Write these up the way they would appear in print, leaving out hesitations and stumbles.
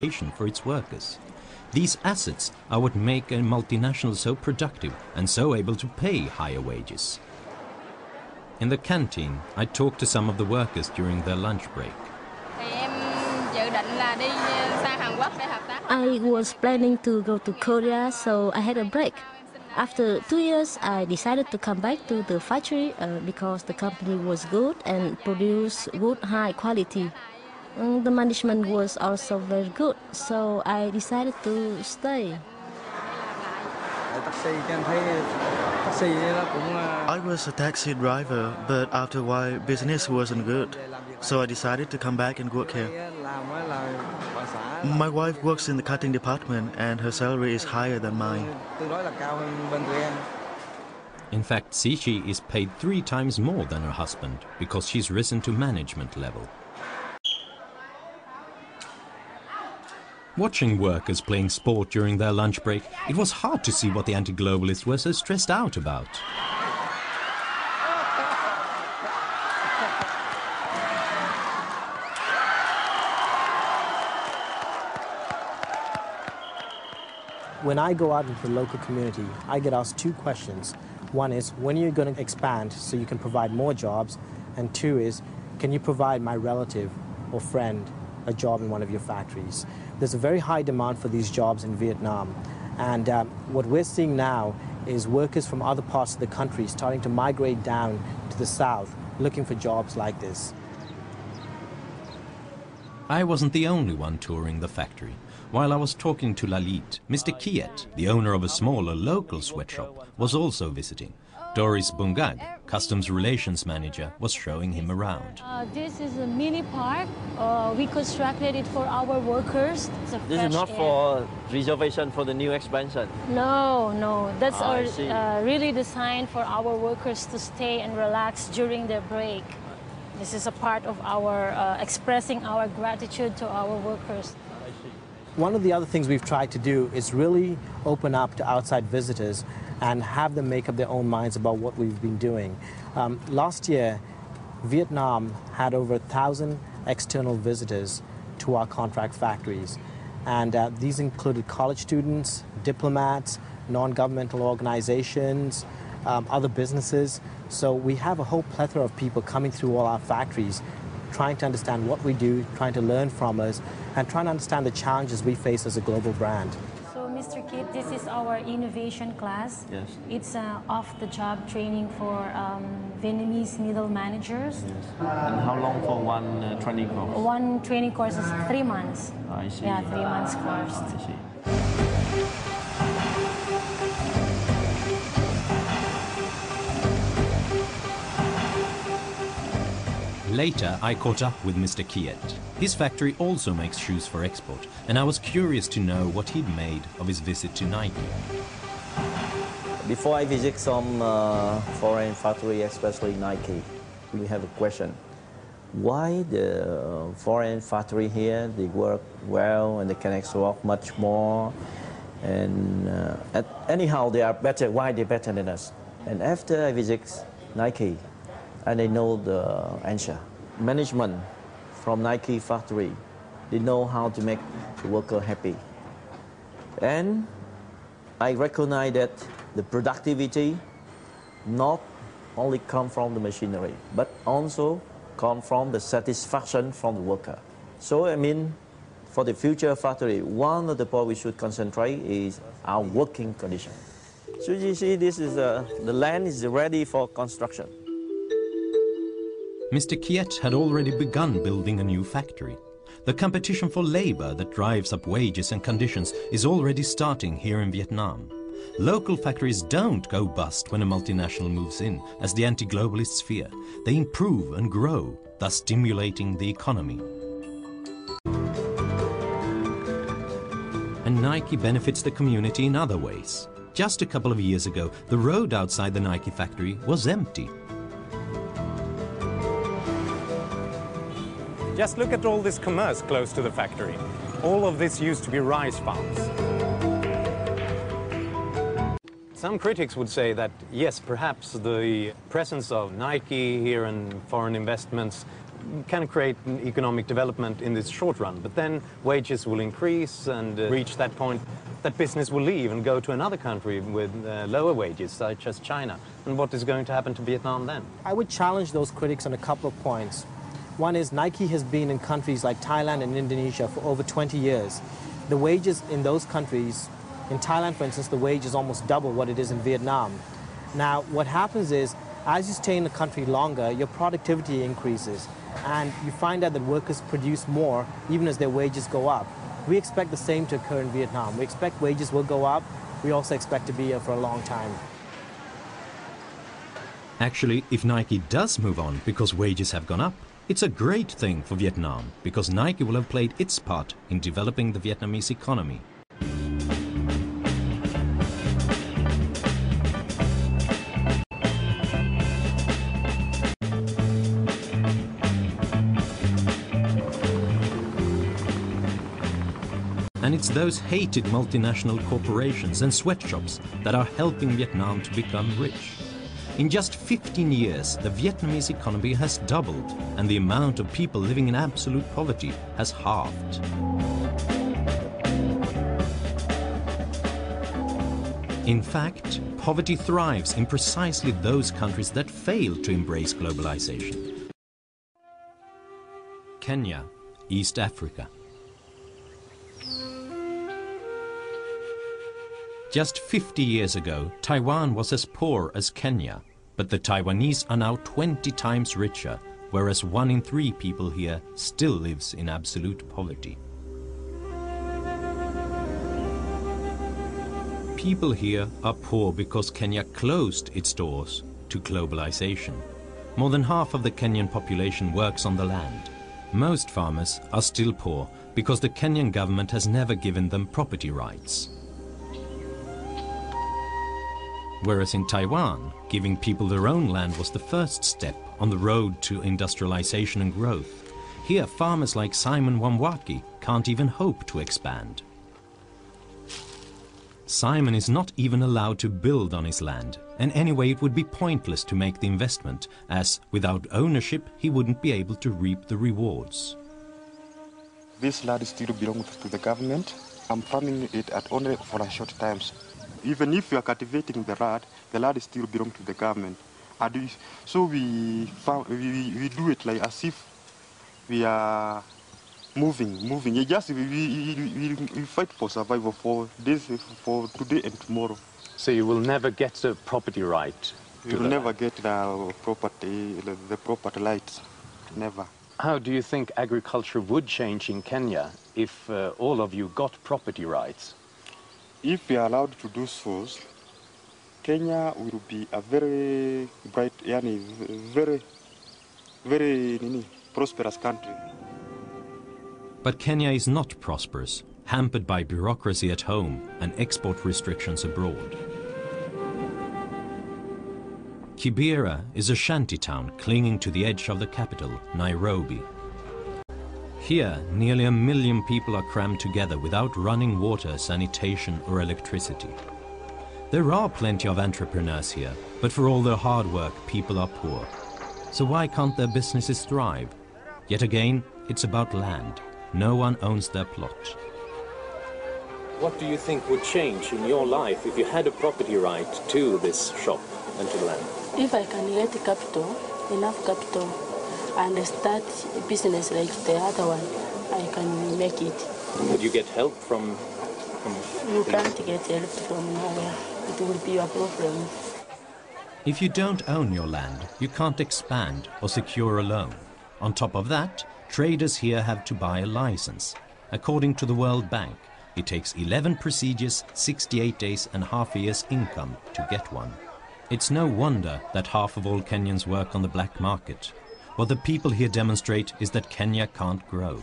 for its workers. These assets are what make a multinational so productive and so able to pay higher wages. In the canteen, I talked to some of the workers during their lunch break. I was planning to go to Korea, so I had a break. After 2 years, I decided to come back to the factory because the company was good and produced good high quality. The management was also very good, so I decided to stay. I was a taxi driver, but after a while business wasn't good, so I decided to come back and work here. My wife works in the cutting department and her salary is higher than mine. In fact, Sichi is paid 3 times more than her husband because she's risen to management level. Watching workers playing sport during their lunch break, it was hard to see what the anti-globalists were so stressed out about. When I go out into the local community, I get asked 2 questions. One is, when are you going to expand so you can provide more jobs? And 2 is, can you provide my relative or friend a job in one of your factories? There's a very high demand for these jobs in Vietnam. And what we're seeing now is workers from other parts of the country starting to migrate down to the south, looking for jobs like this. I wasn't the only one touring the factory. While I was talking to Lalit, Mr. Kiet, the owner of a smaller local sweatshop, was also visiting. Doris Bungag, Customs Relations Manager, was showing him around. This is a mini park. We constructed it for our workers. This is not for reservation for the new expansion? No. That's really designed for our workers to stay and relax during their break. This is a part of our expressing our gratitude to our workers. One of the other things we've tried to do is really open up to outside visitors and have them make up their own minds about what we've been doing. Last year, Vietnam had over 1,000 external visitors to our contract factories. And these included college students, diplomats, non-governmental organizations, other businesses. So we have a whole plethora of people coming through all our factories, trying to understand what we do, trying to learn from us, and trying to understand the challenges we face as a global brand. So, Mr. Kit, this is our innovation class. Yes. It's off-the-job training for Vietnamese middle managers. Yes. And how long for one training course? One training course is 3 months. I see. Yeah, 3 months course. I see. Later, I caught up with Mr. Kiet. His factory also makes shoes for export, and I was curious to know what he'd made of his visit to Nike. Before I visit some foreign factory, especially Nike, we have a question. Why the foreign factory here, they work well and they can export much more? And anyhow, they are better. Why they better than us? And after I visit Nike, and I know the answer. Management from Nike factory, they know how to make the worker happy. And I recognize that the productivity not only come from the machinery, but also come from the satisfaction from the worker. So I mean, for the future factory, one of the points we should concentrate is our working condition. So you see, this is the land is ready for construction. Mr. Kiet had already begun building a new factory. The competition for labor that drives up wages and conditions is already starting here in Vietnam. Local factories don't go bust when a multinational moves in, as the anti-globalists fear. They improve and grow, thus stimulating the economy. And Nike benefits the community in other ways. Just a couple of years ago, the road outside the Nike factory was empty. Just look at all this commerce close to the factory. All of this used to be rice farms. Some critics would say that, yes, perhaps the presence of Nike here and foreign investments can create an economic development in this short run, but then wages will increase and reach that point that business will leave and go to another country with lower wages, such as China. And what is going to happen to Vietnam then? I would challenge those critics on a couple of points. One is Nike has been in countries like Thailand and Indonesia for over 20 years. The wages in those countries, in Thailand, for instance, the wage is almost double what it is in Vietnam. Now, what happens is, as you stay in the country longer, your productivity increases, and you find out that workers produce more even as their wages go up. We expect the same to occur in Vietnam. We expect wages will go up. We also expect to be here for a long time. Actually, if Nike does move on because wages have gone up, it's a great thing for Vietnam, because Nike will have played its part in developing the Vietnamese economy. And it's those hated multinational corporations and sweatshops that are helping Vietnam to become rich. In just 15 years, the Vietnamese economy has doubled, and the amount of people living in absolute poverty has halved. In fact, poverty thrives in precisely those countries that fail to embrace globalization. Kenya, East Africa. Just 50 years ago, Taiwan was as poor as Kenya, but the Taiwanese are now 20 times richer, whereas 1 in 3 people here still lives in absolute poverty. People here are poor because Kenya closed its doors to globalization. More than half of the Kenyan population works on the land. Most farmers are still poor because the Kenyan government has never given them property rights. Whereas in Taiwan, giving people their own land was the first step on the road to industrialization and growth. Here, farmers like Simon Wamwaki can't even hope to expand. Simon is not even allowed to build on his land, and anyway it would be pointless to make the investment, as without ownership he wouldn't be able to reap the rewards. This land still belongs to the government. I'm farming it only for a short times. Even if we are cultivating the land still belongs to the government. So we do it like as if we are moving. We fight for survival for today and tomorrow. So you will never get the property right? You will never get the property rights, never. How do you think agriculture would change in Kenya if all of you got property rights? If we are allowed to do so, Kenya will be a very bright, very prosperous country. But Kenya is not prosperous, hampered by bureaucracy at home and export restrictions abroad. Kibera is a shanty town clinging to the edge of the capital, Nairobi. Here, nearly 1 million people are crammed together without running water, sanitation or electricity. There are plenty of entrepreneurs here, but for all their hard work, people are poor. So why can't their businesses thrive? Yet again, it's about land. No one owns their plot. What do you think would change in your life if you had a property right to this shop and to the land? If I can get capital, enough capital, and start a business like the other one, I can make it. Would you get help from You can't get help from nowhere. It will be a problem. If you don't own your land, you can't expand or secure a loan. On top of that, traders here have to buy a license. According to the World Bank, it takes 11 procedures, 68 days and half a year's income to get one. It's no wonder that half of all Kenyans work on the black market. What the people here demonstrate is that Kenya can't grow.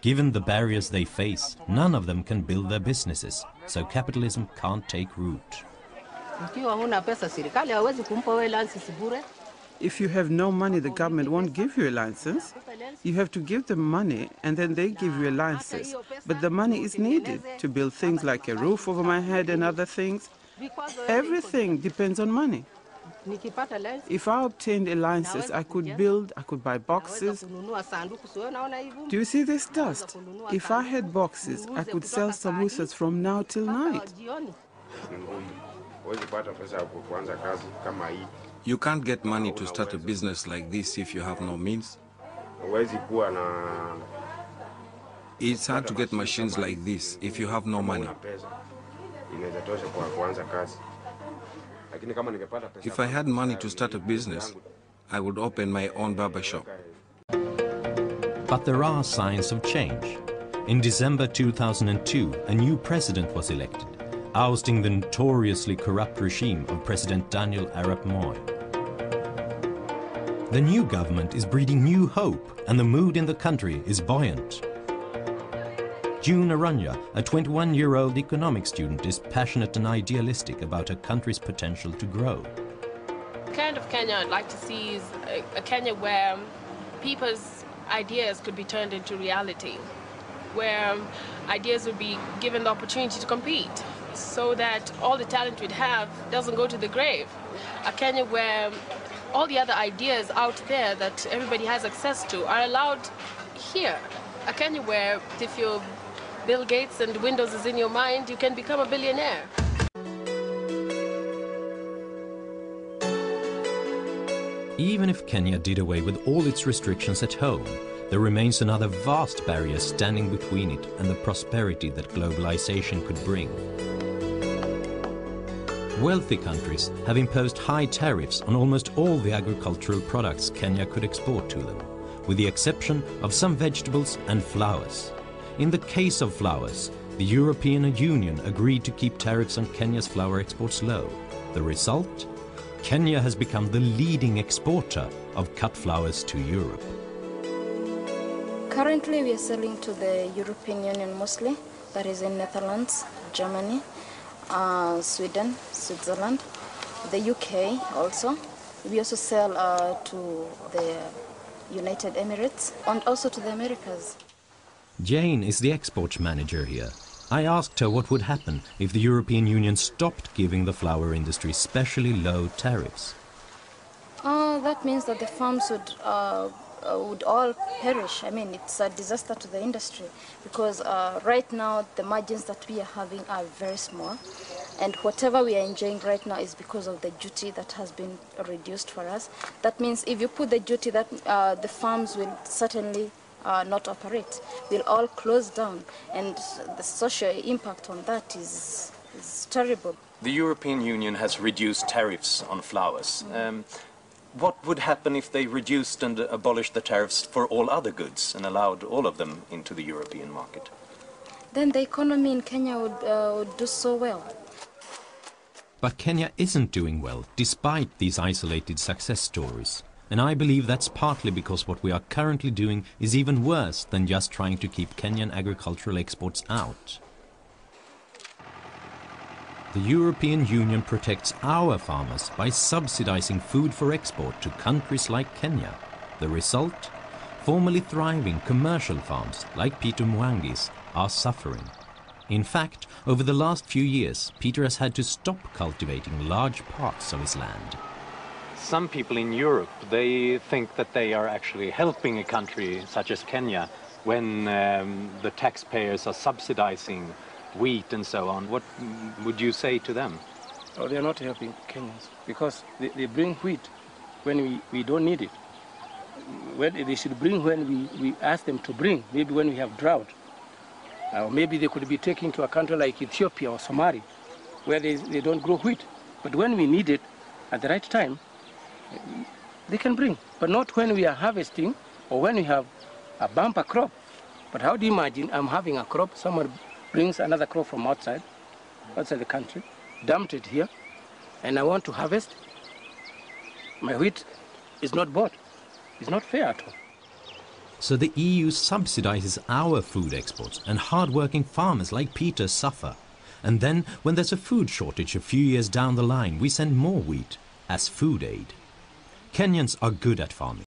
Given the barriers they face, none of them can build their businesses, so capitalism can't take root. If you have no money, the government won't give you a license. You have to give them money and then they give you a license. But the money is needed to build things like a roof over my head and other things. Everything depends on money. If I obtained a license, I could build, I could buy boxes. Do you see this dust? If I had boxes, I could sell samosas from now till night. You can't get money to start a business like this if you have no means. It's hard to get machines like this if you have no money. If I had money to start a business, I would open my own barber shop. But there are signs of change. In December 2002, a new president was elected, ousting the notoriously corrupt regime of President Daniel Arap Moi. The new government is breeding new hope, and the mood in the country is buoyant. June Aranya, a 21-year-old economics student, is passionate and idealistic about her country's potential to grow. The kind of Kenya I'd like to see is a Kenya where people's ideas could be turned into reality, where ideas would be given the opportunity to compete, so that all the talent we'd have doesn't go to the grave. A Kenya where all the other ideas out there that everybody has access to are allowed here. A Kenya where if you're Bill Gates and Windows is in your mind, you can become a billionaire. Even if Kenya did away with all its restrictions at home, there remains another vast barrier standing between it and the prosperity that globalization could bring. Wealthy countries have imposed high tariffs on almost all the agricultural products Kenya could export to them, with the exception of some vegetables and flowers. In the case of flowers, the European Union agreed to keep tariffs on Kenya's flower exports low. The result? Kenya has become the leading exporter of cut flowers to Europe. Currently we are selling to the European Union mostly, that is in Netherlands, Germany, Sweden, Switzerland, the UK also. We also sell to the United Emirates and also to the Americas. Jane is the export manager here. I asked her what would happen if the European Union stopped giving the flower industry specially low tariffs. That means that the farms would all perish. I mean, it's a disaster to the industry because right now the margins that we are having are very small, and whatever we are enjoying right now is because of the duty that has been reduced for us. That means if you put the duty, that the farms will certainly not operate, will all close down, and the social impact on that is terrible. The European Union has reduced tariffs on flowers. What would happen if they reduced and abolished the tariffs for all other goods and allowed all of them into the European market? Then the economy in Kenya would do so well. But Kenya isn't doing well, despite these isolated success stories. And I believe that's partly because what we are currently doing is even worse than just trying to keep Kenyan agricultural exports out. The European Union protects our farmers by subsidizing food for export to countries like Kenya. The result? Formerly thriving commercial farms like Peter Mwangi's are suffering. In fact, over the last few years, Peter has had to stop cultivating large parts of his land. Some people in Europe, they think that they are actually helping a country such as Kenya when the taxpayers are subsidizing wheat and so on. What would you say to them? Oh, they are not helping Kenyans because they bring wheat when we don't need it. Well, they should bring when we ask them to bring, maybe when we have drought. Or maybe they could be taken to a country like Ethiopia or Somalia where they don't grow wheat. But when we need it at the right time, they can bring, but not when we are harvesting or when we have a bumper crop. But how do you imagine I'm having a crop, someone brings another crop from outside the country, dumped it here, and I want to harvest? My wheat is not bought. It's not fair at all. So the EU subsidizes our food exports, and hard-working farmers like Peter suffer. And then, when there's a food shortage a few years down the line, we send more wheat as food aid. Kenyans are good at farming.